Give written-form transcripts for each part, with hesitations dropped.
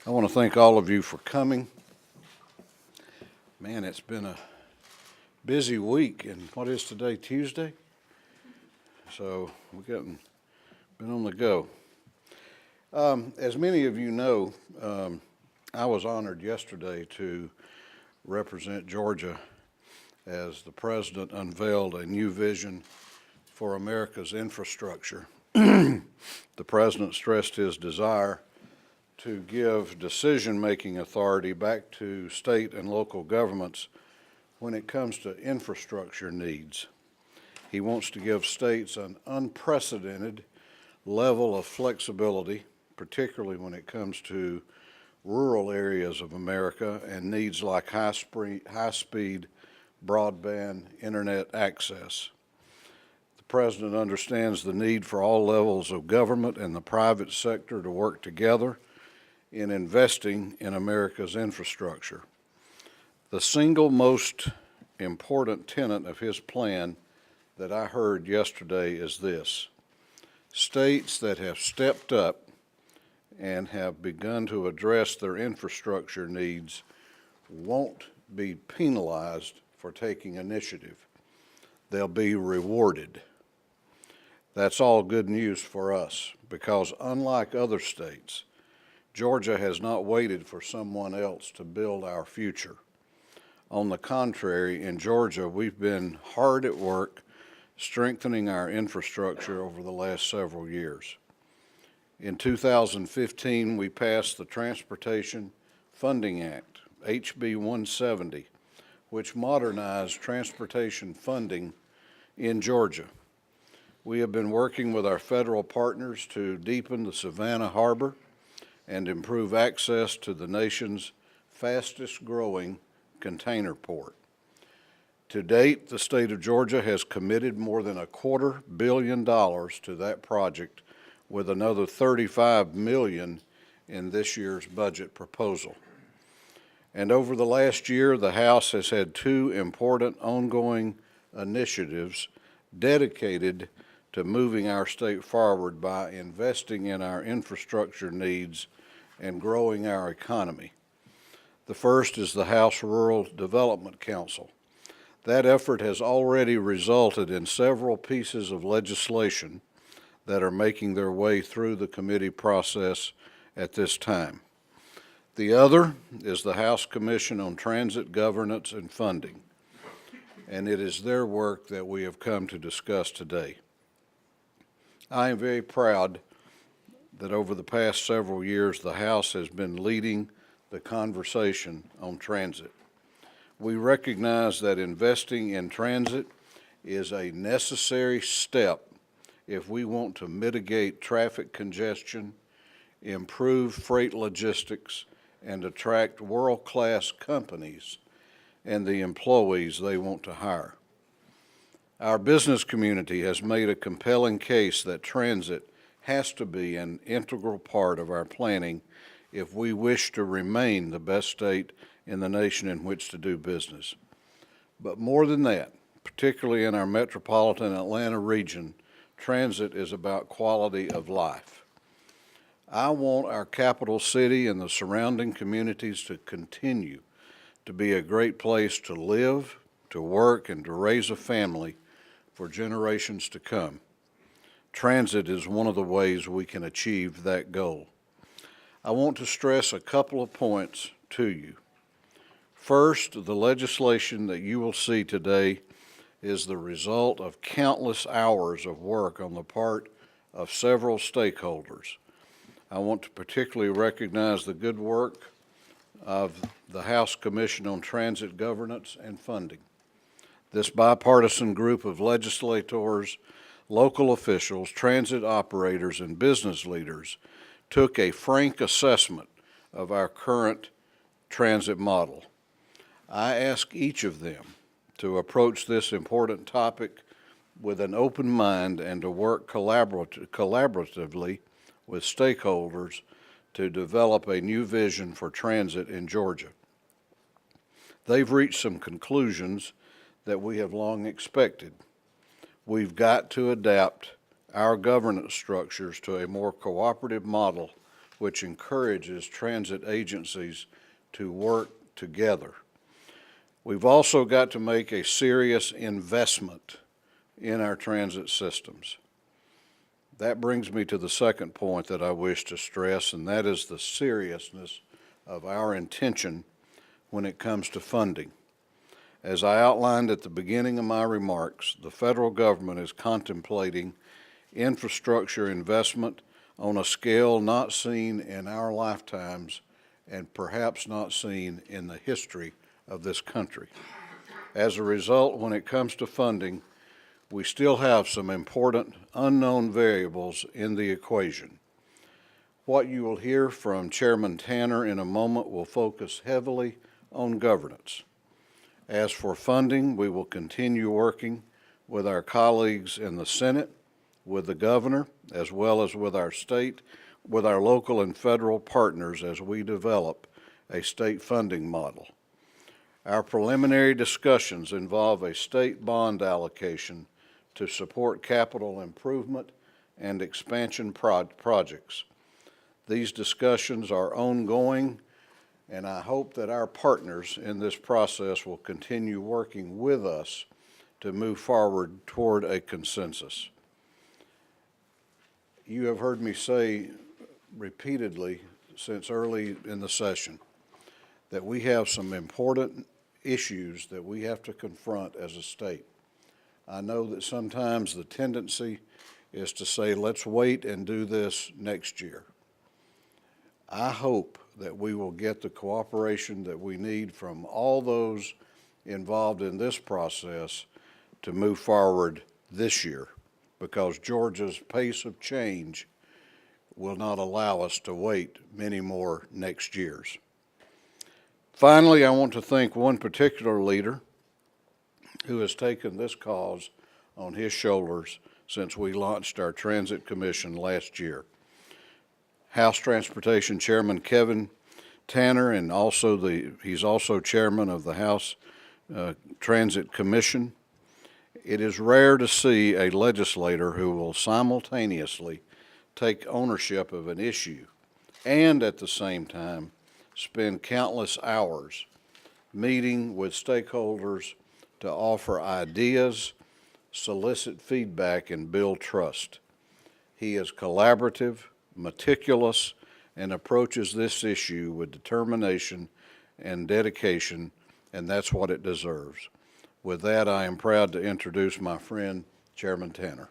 I want to thank all of you for coming. Man, it's been a busy week, and what is today, Tuesday? So we've been on the go. As many of you know, I was honored yesterday to represent Georgia as the president unveiled a new vision for America's infrastructure. The president stressed his desire to give decision-making authority back to state and local governments when it comes to infrastructure needs. He wants to give states an unprecedented level of flexibility, particularly when it comes to rural areas of America and needs like high-speed broadband internet access. The president understands the need for all levels of government and the private sector to work together in investing in America's infrastructure. The single most important tenet of his plan that I heard yesterday is this: states that have stepped up and have begun to address their infrastructure needs won't be penalized for taking initiative. They'll be rewarded. That's all good news for us, because unlike other states, Georgia has not waited for someone else to build our future. On the contrary, in Georgia, we've been hard at work strengthening our infrastructure over the last several years. In 2015, we passed the Transportation Funding Act, HB 170, which modernized transportation funding in Georgia. We have been working with our federal partners to deepen the Savannah Harbor and improve access to the nation's fastest growing container port. To date, the state of Georgia has committed more than $250 million to that project, with another $35 million in this year's budget proposal. And over the last year, the House has had two important ongoing initiatives dedicated to moving our state forward by investing in our infrastructure needs and growing our economy. The first is the House Rural Development Council. That effort has already resulted in several pieces of legislation that are making their way through the committee process at this time. The other is the House Commission on Transit Governance and Funding, and it is their work that we have come to discuss today. I am very proud that over the past several years, the House has been leading the conversation on transit. We recognize that investing in transit is a necessary step if we want to mitigate traffic congestion, improve freight logistics, and attract world-class companies and the employees they want to hire. Our business community has made a compelling case that transit has to be an integral part of our planning if we wish to remain the best state in the nation in which to do business. But more than that, particularly in our metropolitan Atlanta region, transit is about quality of life. I want our capital city and the surrounding communities to continue to be a great place to live, to work, and to raise a family for generations to come. Transit is one of the ways we can achieve that goal. I want to stress a couple of points to you. First, the legislation that you will see today is the result of countless hours of work on the part of several stakeholders. I want to particularly recognize the good work of the House Commission on Transit Governance and Funding. This bipartisan group of legislators, local officials, transit operators, and business leaders took a frank assessment of our current transit model. I ask each of them to approach this important topic with an open mind and to work collaboratively with stakeholders to develop a new vision for transit in Georgia. They've reached some conclusions that we have long expected. We've got to adapt our governance structures to a more cooperative model which encourages transit agencies to work together. We've also got to make a serious investment in our transit systems. That brings me to the second point that I wish to stress, and that is the seriousness of our intention when it comes to funding. As I outlined at the beginning of my remarks, the federal government is contemplating infrastructure investment on a scale not seen in our lifetimes and perhaps not seen in the history of this country. As a result, when it comes to funding, we still have some important unknown variables in the equation. What you will hear from Chairman Tanner in a moment will focus heavily on governance. As for funding, we will continue working with our colleagues in the Senate, with the governor, as well as with our state, with our local and federal partners as we develop a state funding model. Our preliminary discussions involve a state bond allocation to support capital improvement and expansion projects. These discussions are ongoing, and I hope that our partners in this process will continue working with us to move forward toward a consensus. You have heard me say repeatedly since early in the session that we have some important issues that we have to confront as a state. I know that sometimes the tendency is to say, let's wait and do this next year. I hope that we will get the cooperation that we need from all those involved in this process to move forward this year, because Georgia's pace of change will not allow us to wait many more next years. Finally, I want to thank one particular leader who has taken this cause on his shoulders since we launched our Transit Commission last year. House Transportation Chairman Kevin Tanner, and he's also chairman of the House Transit Commission. It is rare to see a legislator who will simultaneously take ownership of an issue and at the same time spend countless hours meeting with stakeholders to offer ideas, solicit feedback, and build trust. He is collaborative, meticulous, and approaches this issue with determination and dedication, and that's what it deserves. With that, I am proud to introduce my friend, Chairman Tanner.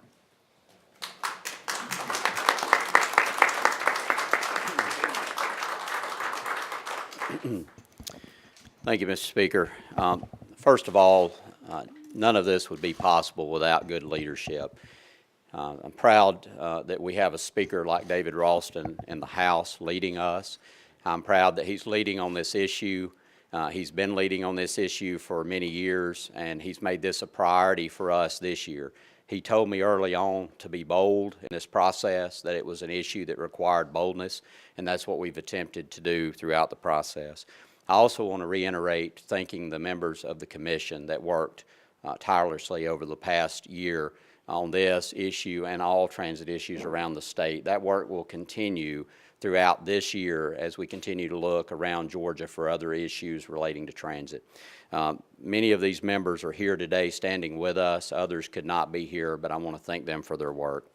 Thank you, Mr. Speaker. First of all, none of this would be possible without good leadership. I'm proud that we have a speaker like David Ralston in the House leading us. I'm proud that he's leading on this issue. He's been leading on this issue for many years, and he's made this a priority for us this year. He told me early on to be bold in this process, that it was an issue that required boldness, and that's what we've attempted to do throughout the process. I also want to reiterate thanking the members of the Commission that worked tirelessly over the past year on this issue and all transit issues around the state. That work will continue throughout this year as we continue to look around Georgia for other issues relating to transit. Many of these members are here today standing with us. Others could not be here, but I want to thank them for their work.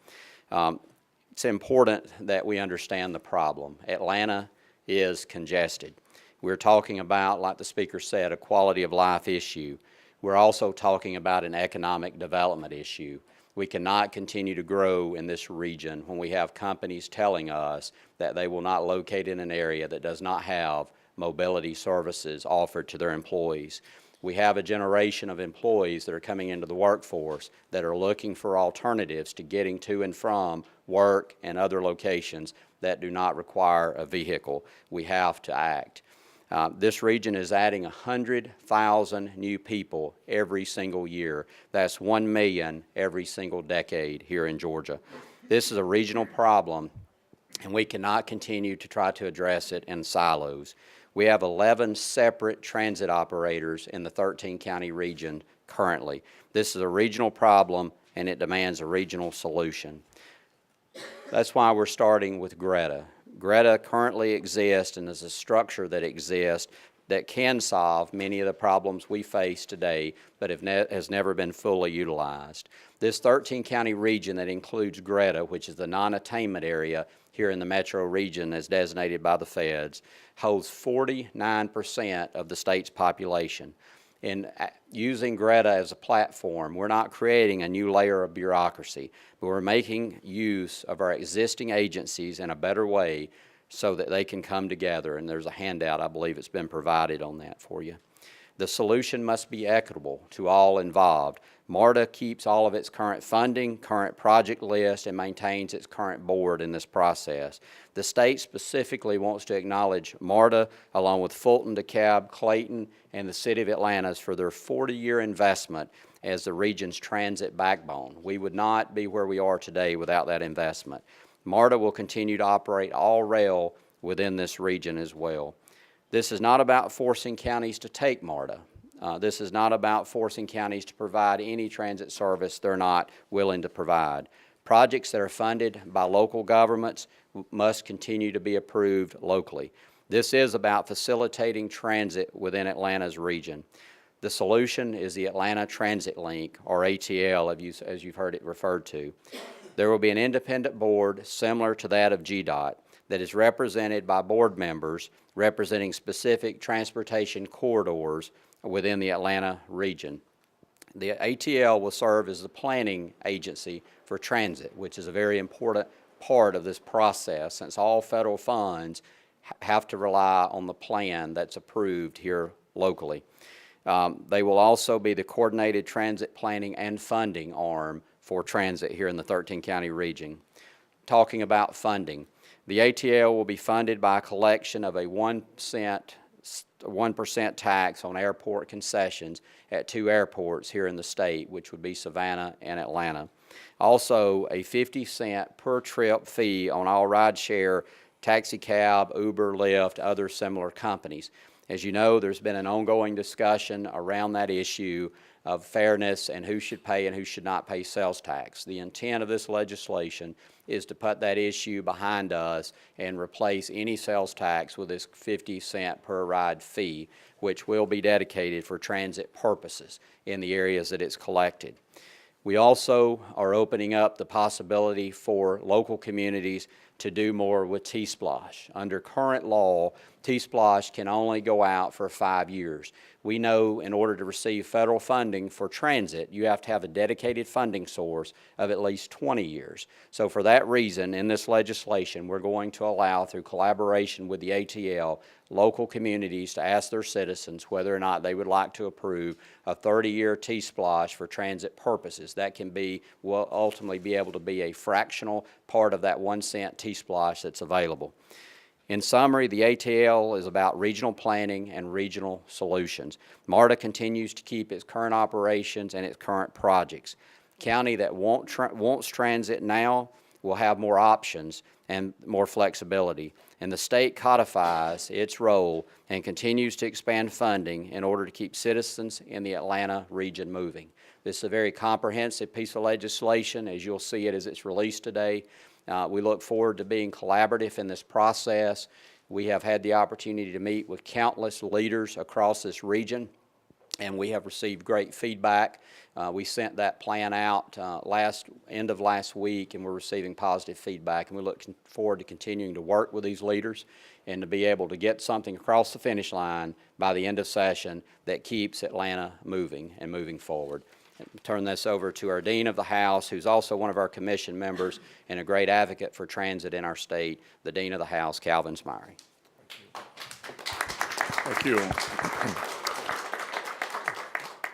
It's important that we understand the problem. Atlanta is congested. We're talking about, like the speaker said, a quality of life issue. We're also talking about an economic development issue. We cannot continue to grow in this region when we have companies telling us that they will not locate in an area that does not have mobility services offered to their employees. We have a generation of employees that are coming into the workforce that are looking for alternatives to getting to and from work and other locations that do not require a vehicle. We have to act. This region is adding 100,000 new people every single year. That's 1 million every single decade here in Georgia. This is a regional problem, and we cannot continue to try to address it in silos. We have 11 separate transit operators in the 13-county region currently. This is a regional problem, and it demands a regional solution. That's why we're starting with Greta. Greta currently exists and is a structure that exists that can solve many of the problems we face today, but has never been fully utilized. This 13-county region that includes Greta, which is the non-attainment area here in the metro region as designated by the feds, holds 49% of the state's population. In using Greta as a platform, we're not creating a new layer of bureaucracy, but we're making use of our existing agencies in a better way so that they can come together. And there's a handout, I believe it's been provided on that for you. The solution must be equitable to all involved. MARTA keeps all of its current funding, current project list, and maintains its current board in this process. The state specifically wants to acknowledge MARTA, along with Fulton, DeKalb, Clayton, and the City of Atlanta for their 40-year investment as the region's transit backbone. We would not be where we are today without that investment. MARTA will continue to operate all rail within this region as well. This is not about forcing counties to take MARTA. This is not about forcing counties to provide any transit service they're not willing to provide. Projects that are funded by local governments must continue to be approved locally. This is about facilitating transit within Atlanta's region. The solution is the Atlanta Transit Link, or ATL, as you've heard it referred to. There will be an independent board similar to that of GDOT that is represented by board members representing specific transportation corridors within the Atlanta region. The ATL will serve as the planning agency for transit, which is a very important part of this process since all federal funds have to rely on the plan that's approved here locally. They will also be the coordinated transit planning and funding arm for transit here in the 13-county region. Talking about funding, the ATL will be funded by a collection of a 1% tax on airport concessions at 2 airports here in the state, which would be Savannah and Atlanta. Also, a 50-cent per trip fee on all rideshare, taxi cab, Uber, Lyft, other similar companies. As you know, there's been an ongoing discussion around that issue of fairness and who should pay and who should not pay sales tax. The intent of this legislation is to put that issue behind us and replace any sales tax with this 50-cent per ride fee, which will be dedicated for transit purposes in the areas that it's collected. We also are opening up the possibility for local communities to do more with T-Splosh. Under current law, T-Splosh can only go out for 5 years. We know in order to receive federal funding for transit, you have to have a dedicated funding source of at least 20 years. So for that reason, in this legislation, we're going to allow, through collaboration with the ATL, local communities to ask their citizens whether or not they would like to approve a 30-year T-Splosh for transit purposes. That will ultimately be able to be a fractional part of that 1-cent T-Splosh that's available. In summary, the ATL is about regional planning and regional solutions. MARTA continues to keep its current operations and its current projects. County that wants transit now will have more options and more flexibility. And the state codifies its role and continues to expand funding in order to keep citizens in the Atlanta region moving. This is a very comprehensive piece of legislation, as you'll see it as it's released today. We look forward to being collaborative in this process. We have had the opportunity to meet with countless leaders across this region, and we have received great feedback. We sent that plan out end of last week, and we're receiving positive feedback, and we look forward to continuing to work with these leaders and to be able to get something across the finish line by the end of session that keeps Atlanta moving and moving forward. Turn this over to our Dean of the House, who's also one of our commission members and a great advocate for transit in our state, the Dean of the House, Calvin Smyrie. Thank you.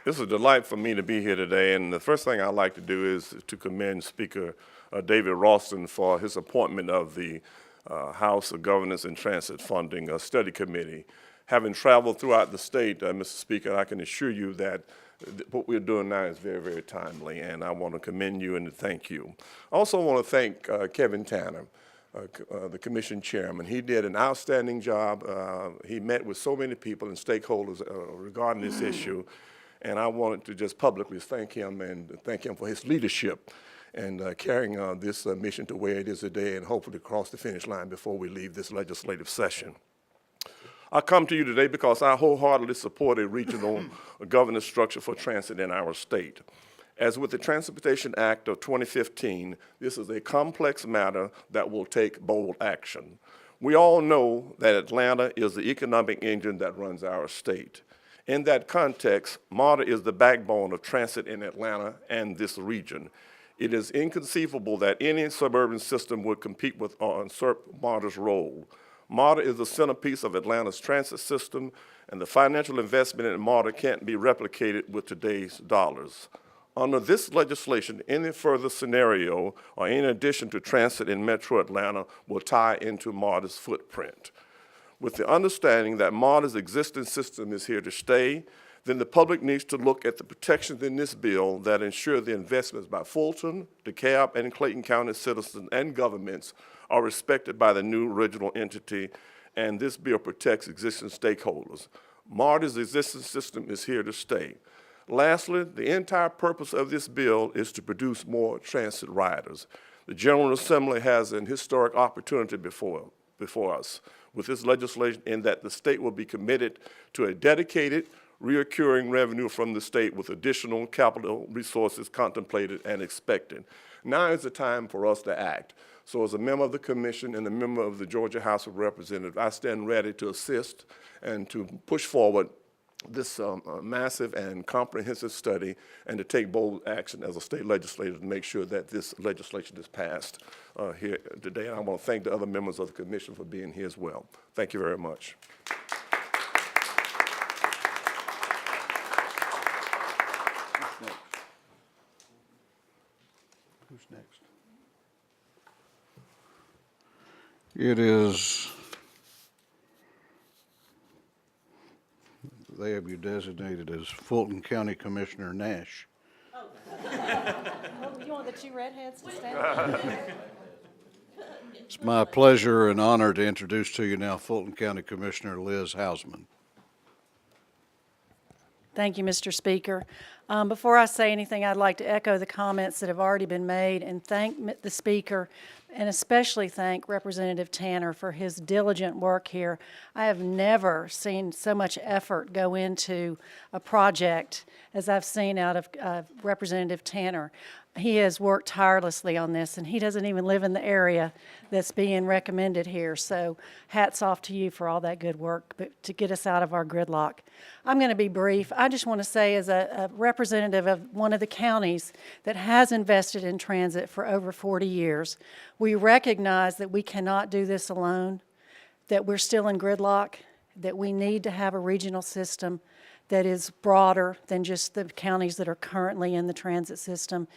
This is a delight for me to be here today, and the first thing I'd like to do is to commend Speaker David Ralston for his appointment of the House of Governance and Transit Funding Study Committee. Having traveled throughout the state, Mr. Speaker, I can assure you that what we're doing now is very, very timely, and I want to commend you and to thank you. I also want to thank Kevin Tanner, the commission chairman. He did an outstanding job. He met with so many people and stakeholders regarding this issue, and I wanted to just publicly thank him and thank him for his leadership and carrying this mission to where it is today and hopefully cross the finish line before we leave this legislative session. I come to you today because I wholeheartedly support a regional governance structure for transit in our state. As with the Transportation Act of 2015, this is a complex matter that will take bold action. We all know that Atlanta is the economic engine that runs our state. In that context, MARTA is the backbone of transit in Atlanta and this region. It is inconceivable that any suburban system would compete with or usurp MARTA's role. MARTA is the centerpiece of Atlanta's transit system, and the financial investment in MARTA can't be replicated with today's dollars. Under this legislation, any further scenario or in addition to transit in Metro Atlanta will tie into MARTA's footprint. With the understanding that MARTA's existing system is here to stay, then the public needs to look at the protections in this bill that ensure the investments by Fulton, DeKalb, and Clayton County citizens and governments are respected by the new regional entity, and this bill protects existing stakeholders. MARTA's existing system is here to stay. Lastly, the entire purpose of this bill is to produce more transit riders. The General Assembly has an historic opportunity before us with this legislation in that the state will be committed to a dedicated, recurring revenue from the state with additional capital resources contemplated and expected. Now is the time for us to act. So as a member of the commission and a member of the Georgia House of Representatives, I stand ready to assist and to push forward this massive and comprehensive study and to take bold action as a state legislator to make sure that this legislation is passed here today. And I want to thank the other members of the commission for being here as well. Thank you very much. Who's next? It is, they have you designated as Fulton County Commissioner Nash. Oh, you want the two redheads to stand? It's my pleasure and honor to introduce to you now Fulton County Commissioner Liz Hausman. Thank you, Mr. Speaker. Before I say anything, I'd like to echo the comments that have already been made and thank the Speaker and especially thank Representative Tanner for his diligent work here. I have never seen so much effort go into a project as I've seen out of Representative Tanner. He has worked tirelessly on this, and he doesn't even live in the area that's being recommended here. So hats off to you for all that good work to get us out of our gridlock. I'm going to be brief. I just want to say, as a representative of one of the counties that has invested in transit for over 40 years, we recognize that we cannot do this alone, that we're still in gridlock, that we need to have a regional system that is broader than just the counties that are currently in the transit system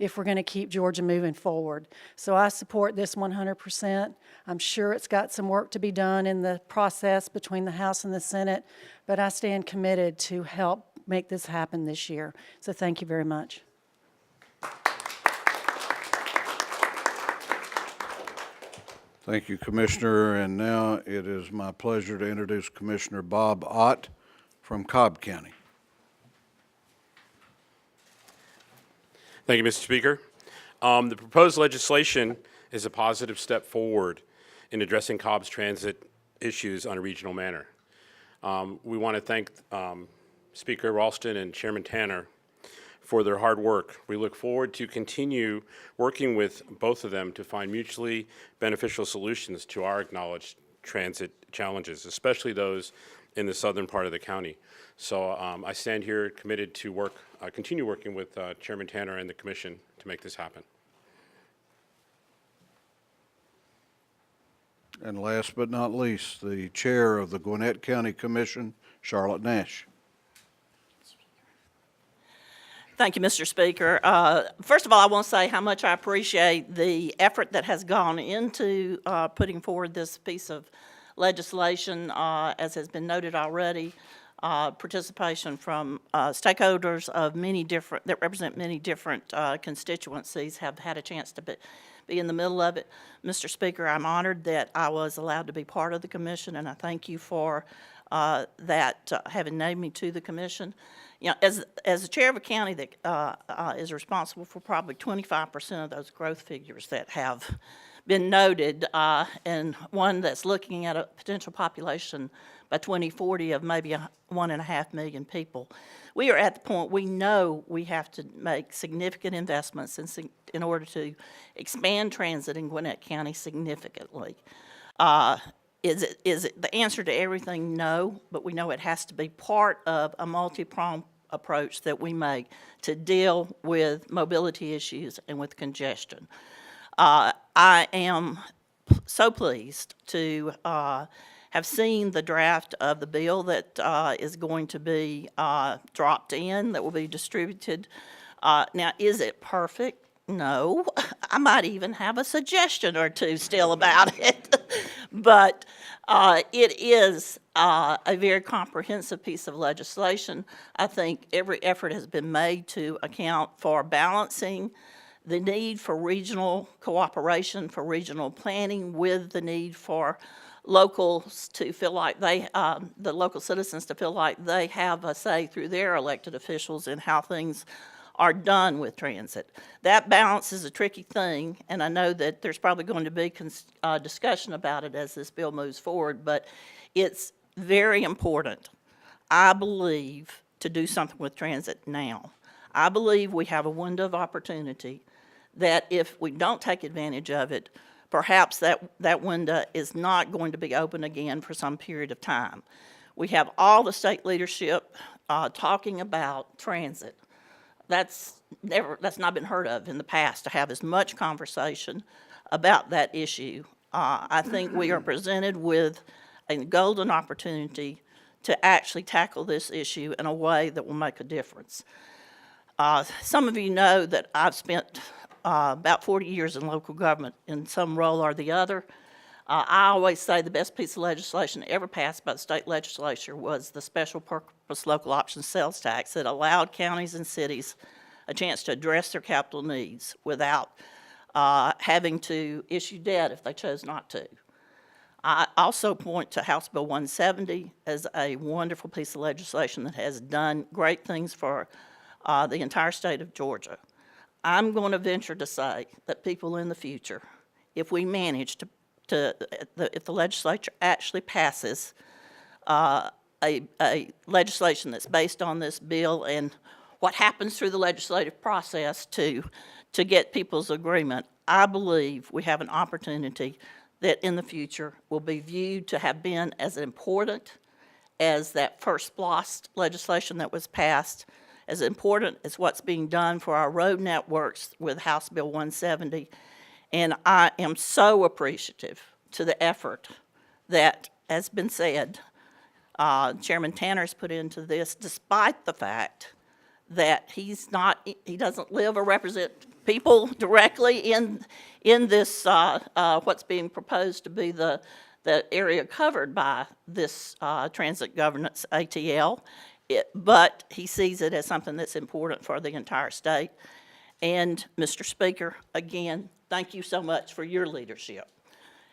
if we're going to keep Georgia moving forward. So I support this 100%. I'm sure it's got some work to be done in the process between the House and the Senate, but I stand committed to help make this happen this year. So thank you very much. Thank you, Commissioner. And now it is my pleasure to introduce Commissioner Bob Ott from Cobb County. Thank you, Mr. Speaker. The proposed legislation is a positive step forward in addressing Cobb's transit issues on a regional manner. We want to thank Speaker Ralston and Chairman Tanner for their hard work. We look forward to continue working with both of them to find mutually beneficial solutions to our acknowledged transit challenges, especially those in the southern part of the county. So I stand here committed to continue working with Chairman Tanner and the Commission to make this happen. And last but not least, the Chair of the Gwinnett County Commission, Charlotte Nash. Thank you, Mr. Speaker. First of all, I want to say how much I appreciate the effort that has gone into putting forward this piece of legislation, as has been noted already. participation from stakeholders of many different, that represent many different constituencies have had a chance to be in the middle of it. Mr. Speaker, I'm honored that I was allowed to be part of the commission, and I thank you for that, having named me to the commission. You know, as the chair of a county that is responsible for probably 25% of those growth figures that have been noted, and one that's looking at a potential population by 2040 of maybe 1.5 million people. We are at the point we know we have to make significant investments in order to expand transit in Gwinnett County significantly. Is it the answer to everything? No, but we know it has to be part of a multi-pronged approach that we make to deal with mobility issues and with congestion. I am so pleased to have seen the draft of the bill that is going to be dropped in, that will be distributed. Now, is it perfect? No. I might even have a suggestion or two still about it. But it is a very comprehensive piece of legislation. I think every effort has been made to account for balancing the need for regional cooperation, for regional planning, with the need for locals to feel like the local citizens to feel like they have a say through their elected officials in how things are done with transit. That balance is a tricky thing, and I know that there's probably going to be discussion about it as this bill moves forward, but it's very important, I believe, to do something with transit now. I believe we have a window of opportunity that if we don't take advantage of it, perhaps that window is not going to be open again for some period of time. We have all the state leadership talking about transit. That's not been heard of in the past, to have as much conversation about that issue. I think we are presented with a golden opportunity to actually tackle this issue in a way that will make a difference. Some of you know that I've spent about 40 years in local government in some role or the other. I always say the best piece of legislation ever passed by the state legislature was the special purpose local option sales tax that allowed counties and cities a chance to address their capital needs without having to issue debt if they chose not to. I also point to House Bill 170 as a wonderful piece of legislation that has done great things for the entire state of Georgia. I'm going to venture to say that people in the future, if we manage if the legislature actually passes a legislation that's based on this bill and what happens through the legislative process to get people's agreement, I believe we have an opportunity that in the future will be viewed to have been as important as that first SPLOST legislation that was passed, as important as what's being done for our road networks with House Bill 170. And I am so appreciative to the effort that has been said, Chairman Tanner's put into this, despite the fact that he doesn't live or represent people directly in this, what's being proposed to be the area covered by this transit governance ATL. But he sees it as something that's important for the entire state. And Mr. Speaker, again, thank you so much for your leadership.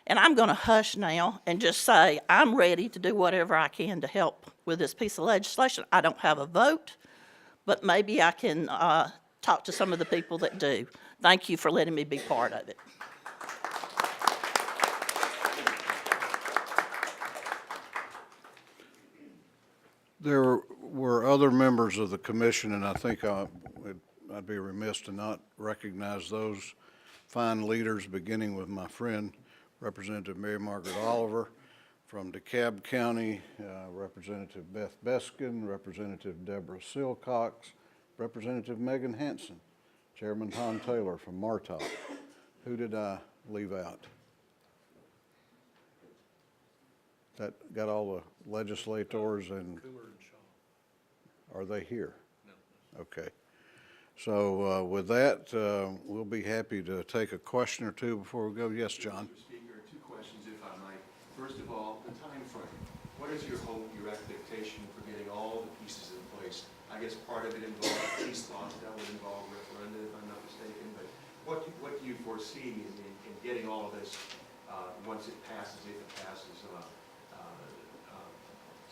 And I'm going to hush now and just say I'm ready to do whatever I can to help with this piece of legislation. I don't have a vote, but maybe I can talk to some of the people that do. Thank you for letting me be part of it. There were other members of the commission, and I think I'd be remiss to not recognize those fine leaders, beginning with my friend, Representative Mary Margaret Oliver from DeKalb County, Representative Beth Beskin, Representative Deborah Silcox, Representative Megan Hanson, Chairman Tom Taylor from Martop. Who did I leave out? That got all the legislators and are they here? No. Okay. So with that, we'll be happy to take a question or two before we go. Yes, John. Mr. Speaker, two questions, if I might. First of all, the time frame. What is your hope, your expectation for getting all the pieces in place? I guess part of it involves peace laws, that would involve referenda, if I'm not mistaken, but what do you foresee in getting all of this, once it passes, if it passes,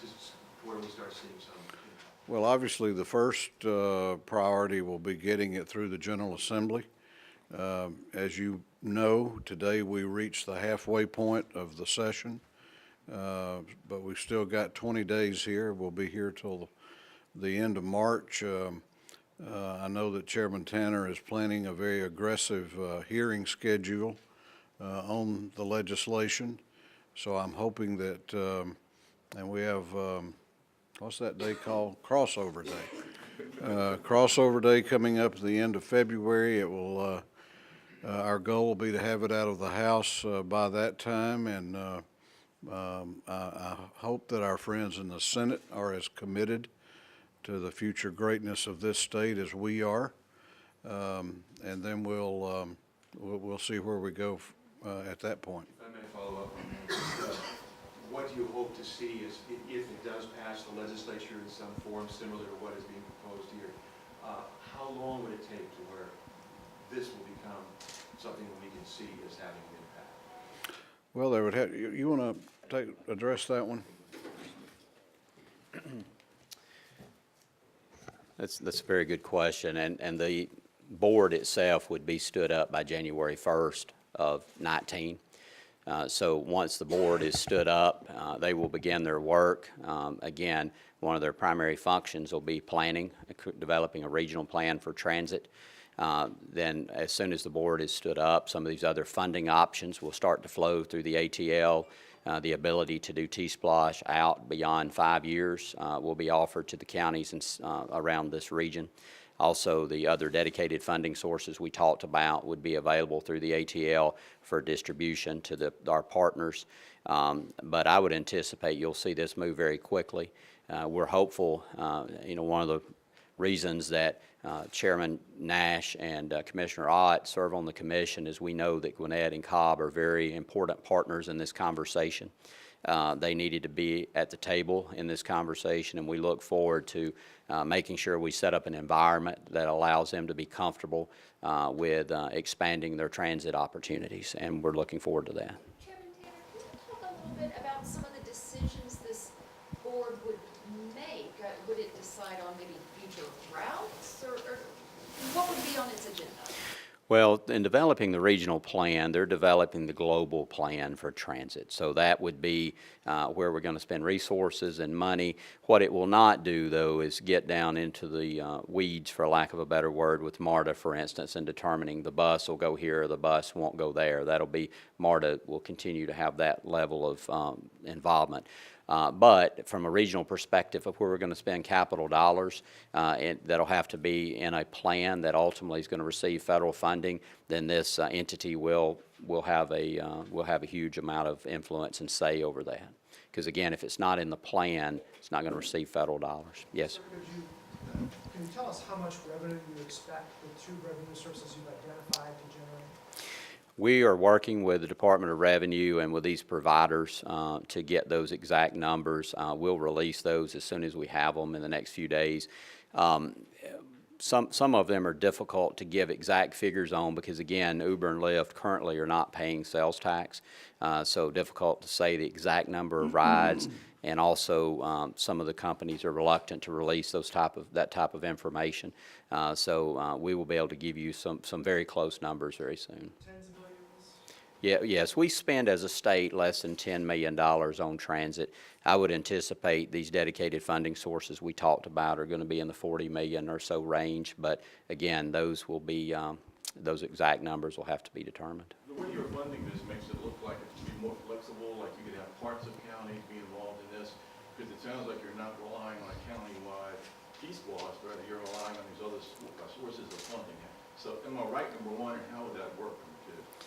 just where we start seeing some impact? Well, obviously, the first priority will be getting it through the General Assembly. As you know, today we reached the halfway point of the session, but we've still got 20 days here. We'll be here till the end of March. I know that Chairman Tanner is planning a very aggressive hearing schedule on the legislation, so I'm hoping that, and we have, what's that day called? Crossover Day. Crossover Day coming up at the end of February. It will, our goal will be to have it out of the House by that time, and I hope that our friends in the Senate are as committed to the future greatness of this state as we are, and then we'll see where we go at that point. If I may follow up on that, what do you hope to see is, if it does pass the legislature in some form similar to what is being proposed here, how long would it take to where this will become something that we can see as having an impact? Well, they would have, you want to address that one? That's a very good question, and the board itself would be stood up by January 1st of 19. So once the board is stood up, they will begin their work. Again, one of their primary functions will be planning, developing a regional plan for transit. Then as soon as the board is stood up, some of these other funding options will start to flow through the ATL. The ability to do T-Splosh out beyond 5 years will be offered to the counties around this region. Also, the other dedicated funding sources we talked about would be available through the ATL for distribution to our partners. But I would anticipate you'll see this move very quickly. We're hopeful, one of the reasons that Chairman Nash and Commissioner Ott serve on the commission is we know that Gwinnett and Cobb are very important partners in this conversation. They needed to be at the table in this conversation, and we look forward to making sure we set up an environment that allows them to be comfortable with expanding their transit opportunities, and we're looking forward to that. Chairman Tanner, can you talk a little bit about some of the decisions this board would make? Would it decide on maybe future routes, or what would be on its agenda? Well, in developing the regional plan, they're developing the global plan for transit. So that would be where we're going to spend resources and money. What it will not do, though, is get down into the weeds, for lack of a better word, with MARTA, for instance, and determining the bus will go here or the bus won't go there. That'll be, MARTA will continue to have that level of involvement. But from a regional perspective of where we're going to spend capital dollars, that'll have to be in a plan that ultimately is going to receive federal funding. Then this entity will have a huge amount of influence and say over that. Because again, if it's not in the plan, it's not going to receive federal dollars. Yes. Sir, can you tell us how much revenue you expect the two revenue sources you've identified to generate? We are working with the Department of Revenue and with these providers to get those exact numbers. We'll release those as soon as we have them in the next few days. Some of them are difficult to give exact figures on because, again, Uber and Lyft currently are not paying sales tax, so difficult to say the exact number of rides. And also, some of the companies are reluctant to release that type of information. So we will be able to give you some very close numbers very soon. Tens of millions? Yes, we spend as a state less than $10 million on transit. I would anticipate these dedicated funding sources we talked about are going to be in the 40 million or so range. But again, those will be those exact numbers will have to be determined. The way you're funding this makes it look like it can be more flexible, like you could have parts of counties be involved in this, because it sounds like you're not relying on a county-wide T-Splosh, rather you're relying on these other sources of funding. So am I right, number one, and how would that work, number two?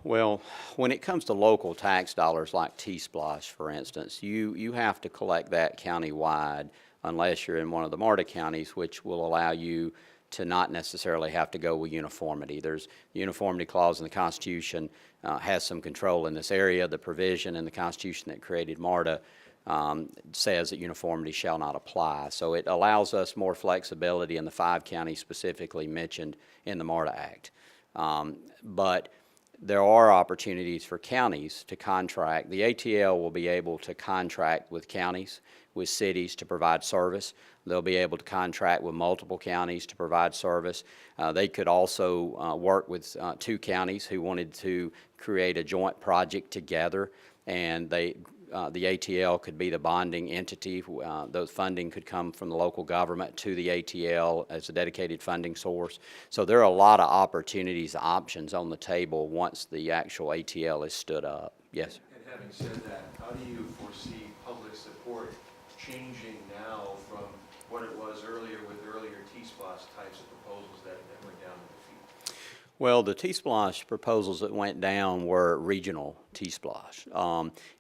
Well, when it comes to local tax dollars like T-Splosh, for instance, you have to collect that county-wide unless you're in one of the MARTA counties, which will allow you to not necessarily have to go with uniformity. There's the uniformity clause in the Constitution has some control in this area. The provision in the Constitution that created MARTA says that uniformity shall not apply. So it allows us more flexibility in the 5 counties specifically mentioned in the MARTA Act. But there are opportunities for counties to contract. The ATL will be able to contract with counties, with cities to provide service. They'll be able to contract with multiple counties to provide service. They could also work with 2 counties who wanted to create a joint project together, and the ATL could be the bonding entity. Those funding could come from the local government to the ATL as a dedicated funding source. So there are a lot of opportunities, options on the table once the actual ATL is stood up. Yes? And having said that, how do you foresee public support changing now from what it was earlier with earlier T-SPLOST types of proposals that went down to defeat? Well, the T-SPLOST proposals that went down were regional T-SPLOST.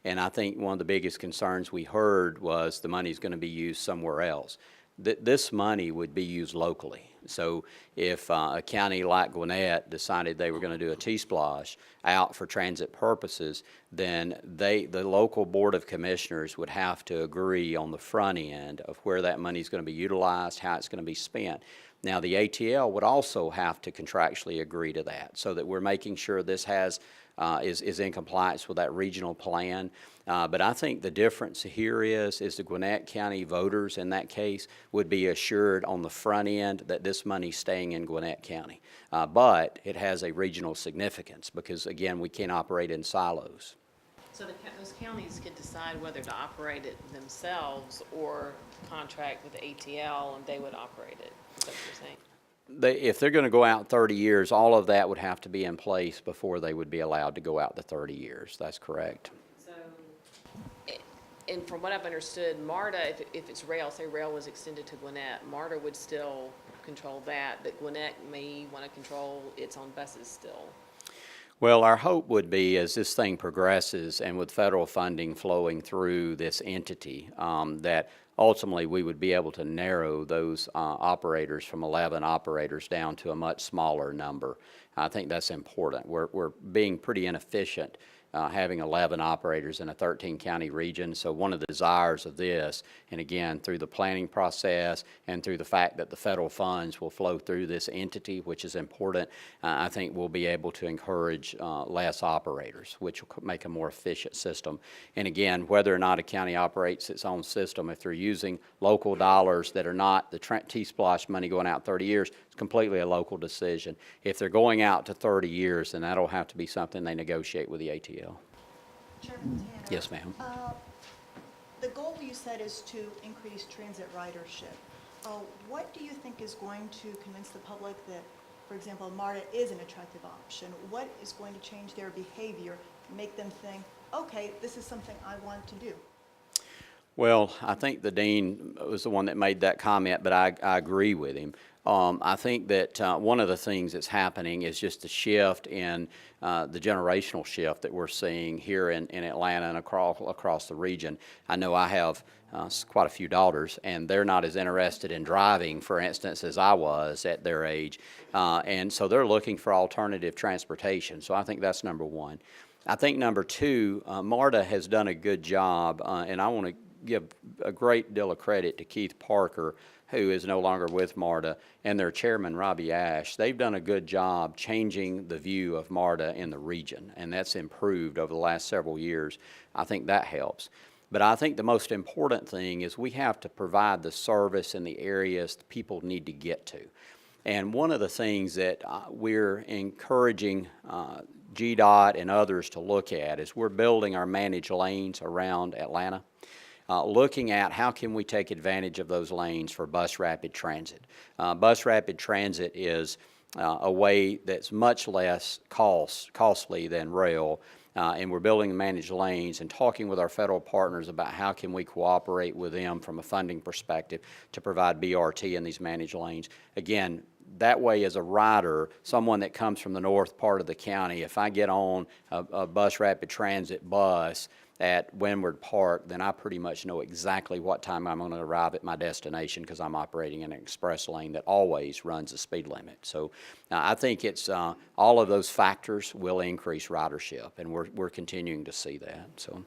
And I think one of the biggest concerns we heard was the money is going to be used somewhere else. This money would be used locally. So if a county like Gwinnett decided they were going to do a T-SPLOST out for transit purposes, then the local Board of Commissioners would have to agree on the front end of where that money is going to be utilized, how it's going to be spent. Now, the ATL would also have to contractually agree to that, so that we're making sure this has is in compliance with that regional plan. But I think the difference here is the Gwinnett County voters in that case would be assured on the front end that this money's staying in Gwinnett County. But it has a regional significance because, again, we can't operate in silos. So those counties could decide whether to operate it themselves or contract with the ATL and they would operate it. Is that what you're saying? If they're going to go out 30 years, all of that would have to be in place before they would be allowed to go out the 30 years. That's correct. So, and from what I've understood, MARTA, if it's rail, say rail was extended to Gwinnett, MARTA would still control that, but Gwinnett may want to control its own buses still. Well, our hope would be as this thing progresses and with federal funding flowing through this entity, that ultimately we would be able to narrow those operators from 11 operators down to a much smaller number. I think that's important. We're being pretty inefficient having 11 operators in a 13-county region. So one of the desires of this, and again, through the planning process and through the fact that the federal funds will flow through this entity, which is important, I think we'll be able to encourage less operators, which will make a more efficient system. And again, whether or not a county operates its own system, if they're using local dollars that are not the T-SPLOST money going out 30 years, it's completely a local decision. If they're going out to 30 years, then that'll have to be something they negotiate with the ATL. Chairman Tanner. Yes, ma'am. The goal you said is to increase transit ridership. What do you think is going to convince the public that, for example, MARTA is an attractive option? What is going to change their behavior, make them think, okay, this is something I want to do? Well, I think the dean was the one that made that comment, but I agree with him. I think that one of the things that's happening is just the shift in the generational shift that we're seeing here in Atlanta and across the region. I know I have quite a few daughters, and they're not as interested in driving, for instance, as I was at their age. And so they're looking for alternative transportation. So I think that's number one. I think number two, MARTA has done a good job, and I want to give a great deal of credit to Keith Parker, who is no longer with MARTA, and their chairman, Robbie Ash. They've done a good job changing the view of MARTA in the region, and that's improved over the last several years. I think that helps. But I think the most important thing is we have to provide the service in the areas that people need to get to. And one of the things that we're encouraging GDOT and others to look at is we're building our managed lanes around Atlanta. Looking at how can we take advantage of those lanes for bus rapid transit. Bus rapid transit is a way that's much less costly than rail, and we're building managed lanes and talking with our federal partners about how can we cooperate with them from a funding perspective to provide BRT in these managed lanes. Again, that way as a rider, someone that comes from the north part of the county, if I get on a bus rapid transit bus at Windward Park, then I pretty much know exactly what time I'm going to arrive at my destination because I'm operating in an express lane that always runs the speed limit. So I think it's all of those factors will increase ridership, and we're continuing to see that. So.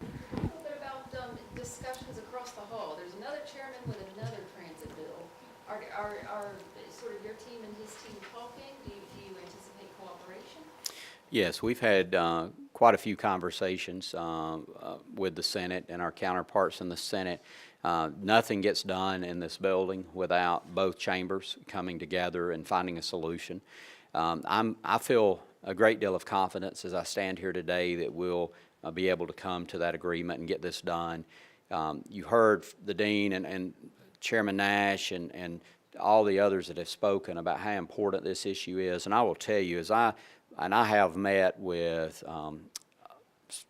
A little bit about discussions across the hall. There's another chairman with another transit bill. Are sort of your team and his team talking? Do you anticipate cooperation? Yes, we've had quite a few conversations with the Senate and our counterparts in the Senate. Nothing gets done in this building without both chambers coming together and finding a solution. I feel a great deal of confidence as I stand here today that we'll be able to come to that agreement and get this done. You heard the Dean and Chairman Nash and all the others that have spoken about how important this issue is. And I will tell you, I have met with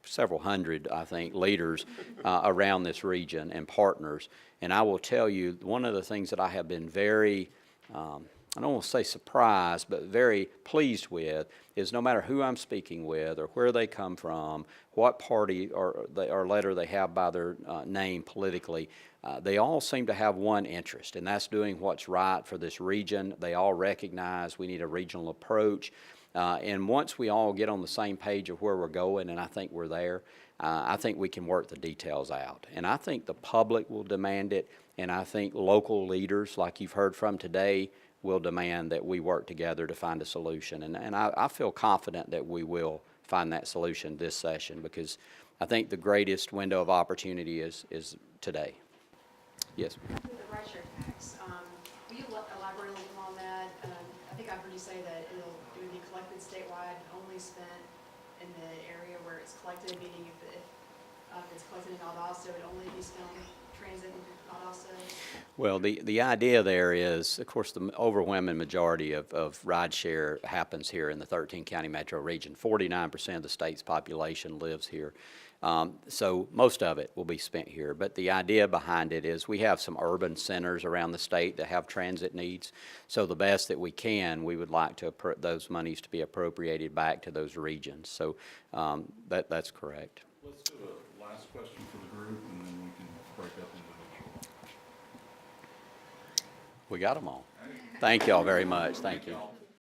several hundred, I think, leaders around this region and partners. And I will tell you, one of the things that I have been very, I don't want to say surprised, but very pleased with is no matter who I'm speaking with or where they come from, what party or letter they have by their name politically, they all seem to have one interest, and that's doing what's right for this region. They all recognize we need a regional approach. And once we all get on the same page of where we're going, and I think we're there, I think we can work the details out. And I think the public will demand it, and I think local leaders, like you've heard from today, will demand that we work together to find a solution. And I feel confident that we will find that solution this session, because I think the greatest window of opportunity is today. Yes. With the rideshare tax, will you elaborate a little on that? I think I heard you say that it would be collected statewide, only spent in the area where it's collected, meaning if it's collected in Valdosta, it would only be spent on transit in Valdosta? Well, the idea there is, of course, the overwhelming majority of rideshare happens here in the 13-county metro region. 49% of the state's population lives here. So most of it will be spent here. But the idea behind it is we have some urban centers around the state that have transit needs. So the best that we can, we would like to those monies to be appropriated back to those regions. So that's correct. Let's do a last question for the group, and then we can break up individually. We got them all. Thank you all very much. Thank you.